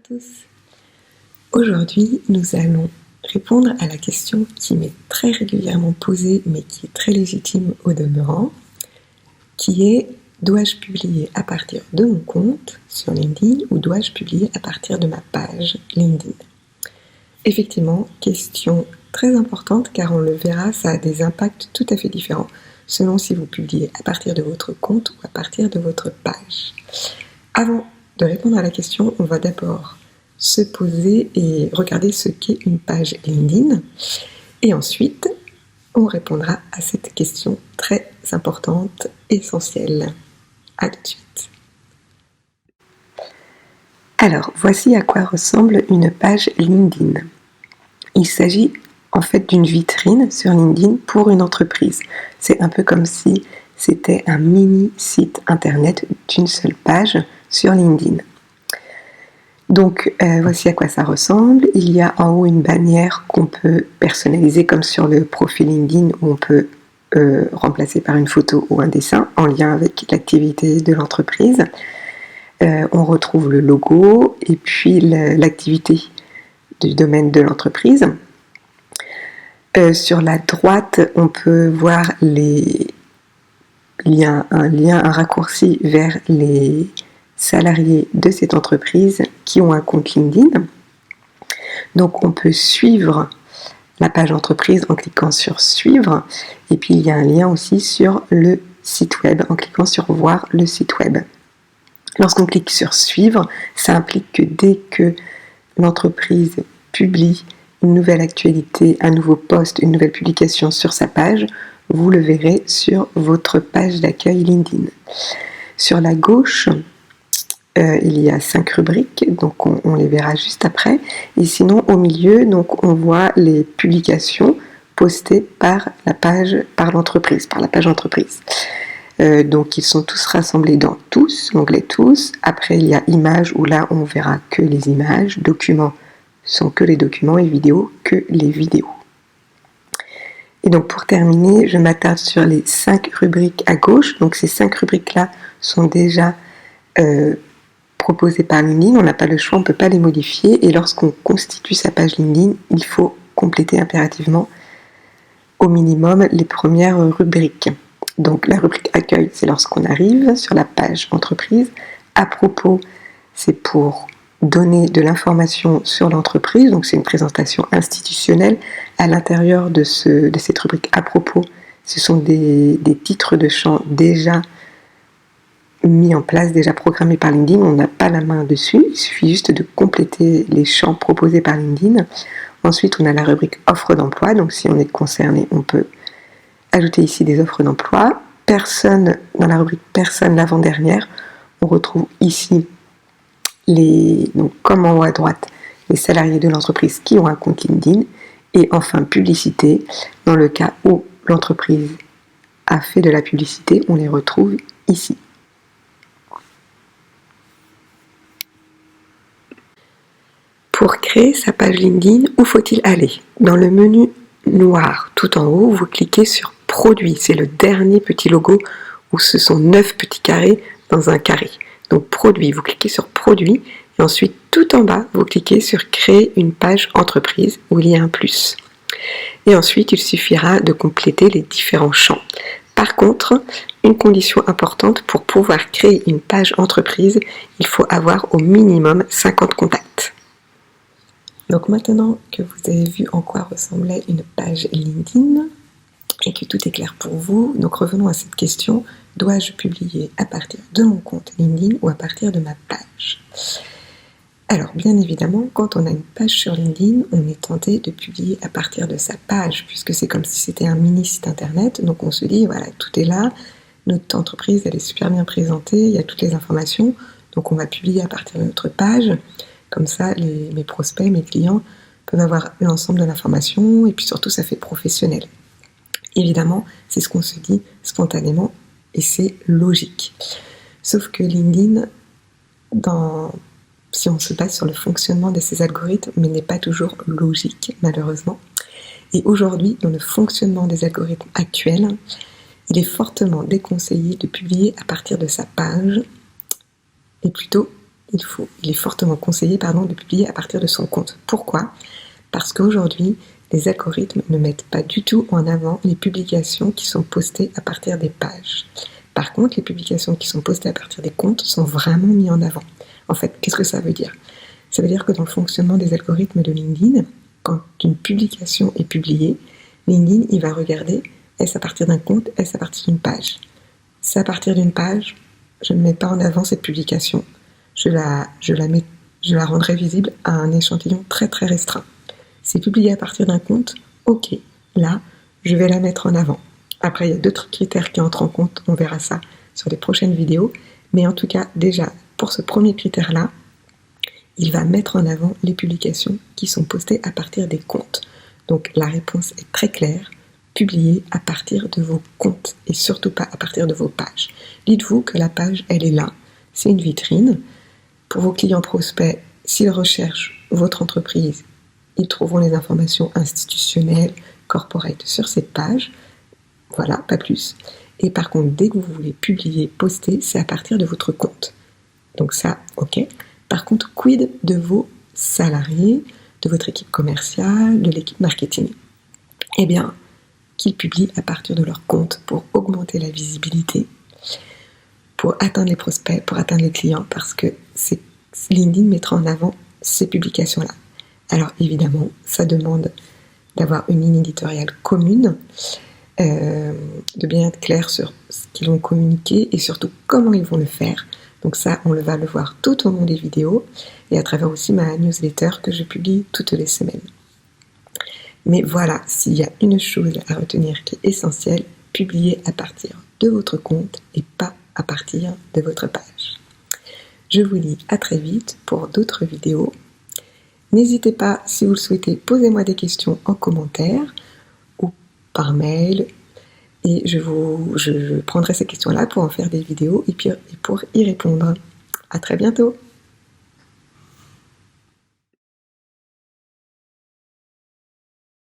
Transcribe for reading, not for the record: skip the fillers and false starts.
tous. Aujourd'hui, nous allons répondre à la question qui m'est très régulièrement posée, mais qui est très légitime au demeurant, qui est: dois-je publier à partir de mon compte sur LinkedIn ou dois-je publier à partir de ma page LinkedIn? Effectivement, question très importante car on le verra, ça a des impacts tout à fait différents selon si vous publiez à partir de votre compte ou à partir de votre page. Avant de répondre à la question, on va d'abord se poser et regarder ce qu'est une page LinkedIn. Et ensuite, on répondra à cette question très importante, essentielle. À tout de suite. Alors, voici à quoi ressemble une page LinkedIn. Il s'agit en fait d'une vitrine sur LinkedIn pour une entreprise. C'est un peu comme si c'était un mini site internet d'une seule page sur LinkedIn. Donc voici à quoi ça ressemble. Il y a en haut une bannière qu'on peut personnaliser comme sur le profil LinkedIn où on peut remplacer par une photo ou un dessin en lien avec l'activité de l'entreprise. On retrouve le logo et puis l'activité du domaine de l'entreprise. Sur la droite, on peut voir un raccourci vers les salariés de cette entreprise qui ont un compte LinkedIn. Donc on peut suivre la page entreprise en cliquant sur suivre, et puis il y a un lien aussi sur le site web en cliquant sur voir le site web. Lorsqu'on clique sur suivre, ça implique que dès que l'entreprise publie une nouvelle actualité, un nouveau post, une nouvelle publication sur sa page, vous le verrez sur votre page d'accueil LinkedIn. Sur la gauche, il y a 5 rubriques, donc on les verra juste après. Et sinon, au milieu, donc, on voit les publications postées par la page entreprise. Donc, ils sont tous rassemblés dans tous, l'onglet tous. Après, il y a images, où là, on verra que les images. Documents sont que les documents et vidéos que les vidéos. Et donc, pour terminer, je m'attarde sur les 5 rubriques à gauche. Donc, ces 5 rubriques-là sont déjà proposées par LinkedIn. On n'a pas le choix, on ne peut pas les modifier. Et lorsqu'on constitue sa page LinkedIn, il faut compléter impérativement au minimum les premières rubriques. Donc, la rubrique accueil, c'est lorsqu'on arrive sur la page entreprise. À propos, c'est pour donner de l'information sur l'entreprise, donc c'est une présentation institutionnelle. À l'intérieur de cette rubrique à propos, ce sont des titres de champs déjà mis en place, déjà programmés par LinkedIn. On n'a pas la main dessus, il suffit juste de compléter les champs proposés par LinkedIn. Ensuite, on a la rubrique offre d'emploi, donc si on est concerné, on peut ajouter ici des offres d'emploi. Personne, dans la rubrique personne, l'avant-dernière, on retrouve ici donc comme en haut à droite, les salariés de l'entreprise qui ont un compte LinkedIn. Et enfin, publicité, dans le cas où l'entreprise a fait de la publicité, on les retrouve ici. Pour créer sa page LinkedIn, où faut-il aller? Dans le menu noir, tout en haut, vous cliquez sur Produit. C'est le dernier petit logo où ce sont 9 petits carrés dans un carré. Donc Produit, vous cliquez sur Produit et ensuite tout en bas, vous cliquez sur Créer une page entreprise où il y a un plus. Et ensuite, il suffira de compléter les différents champs. Par contre, une condition importante pour pouvoir créer une page entreprise, il faut avoir au minimum 50 contacts. Donc maintenant que vous avez vu en quoi ressemblait une page LinkedIn et que tout est clair pour vous, donc revenons à cette question: dois-je publier à partir de mon compte LinkedIn ou à partir de ma page? Alors bien évidemment, quand on a une page sur LinkedIn, on est tenté de publier à partir de sa page, puisque c'est comme si c'était un mini site internet. Donc on se dit, voilà, tout est là, notre entreprise elle est super bien présentée, il y a toutes les informations, donc on va publier à partir de notre page. Comme ça, mes prospects, mes clients peuvent avoir l'ensemble de l'information et puis surtout, ça fait professionnel. Évidemment, c'est ce qu'on se dit spontanément et c'est logique. Sauf que LinkedIn, si on se base sur le fonctionnement de ces algorithmes, mais n'est pas toujours logique, malheureusement. Et aujourd'hui, dans le fonctionnement des algorithmes actuels, il est fortement déconseillé de publier à partir de sa page et plutôt il est fortement conseillé de publier à partir de son compte. Pourquoi? Parce qu'aujourd'hui, les algorithmes ne mettent pas du tout en avant les publications qui sont postées à partir des pages. Par contre, les publications qui sont postées à partir des comptes sont vraiment mises en avant. En fait, qu'est-ce que ça veut dire? Ça veut dire que dans le fonctionnement des algorithmes de LinkedIn, quand une publication est publiée, LinkedIn, il va regarder est-ce à partir d'un compte, est-ce à partir d'une page. C'est à partir d'une page, je ne mets pas en avant cette publication. Je la rendrai visible à un échantillon très très restreint. C'est publié à partir d'un compte, ok, là, je vais la mettre en avant. Après, il y a d'autres critères qui entrent en compte, on verra ça sur les prochaines vidéos, mais en tout cas, déjà, pour ce premier critère-là, il va mettre en avant les publications qui sont postées à partir des comptes. Donc la réponse est très claire, publiez à partir de vos comptes et surtout pas à partir de vos pages. Dites-vous que la page, elle est là, c'est une vitrine. Pour vos clients prospects, s'ils recherchent votre entreprise, ils trouveront les informations institutionnelles, corporate sur cette page. Voilà, pas plus. Et par contre, dès que vous voulez publier, poster, c'est à partir de votre compte. Donc ça, ok. Par contre, quid de vos salariés, de votre équipe commerciale, de l'équipe marketing? Eh bien, qu'ils publient à partir de leur compte pour augmenter la visibilité, pour atteindre les prospects, pour atteindre les clients, parce que LinkedIn mettra en avant ces publications-là. Alors évidemment, ça demande d'avoir une ligne éditoriale commune, de bien être clair sur ce qu'ils vont communiquer et surtout comment ils vont le faire. Donc ça, on va le voir tout au long des vidéos et à travers aussi ma newsletter que je publie toutes les semaines. Mais voilà, s'il y a une chose à retenir qui est essentielle, publiez à partir de votre compte et pas à partir de votre page. Je vous dis à très vite pour d'autres vidéos. N'hésitez pas, si vous le souhaitez, posez-moi des questions en commentaire ou par mail et je prendrai ces questions-là pour en faire des vidéos et pour y répondre. À très bientôt!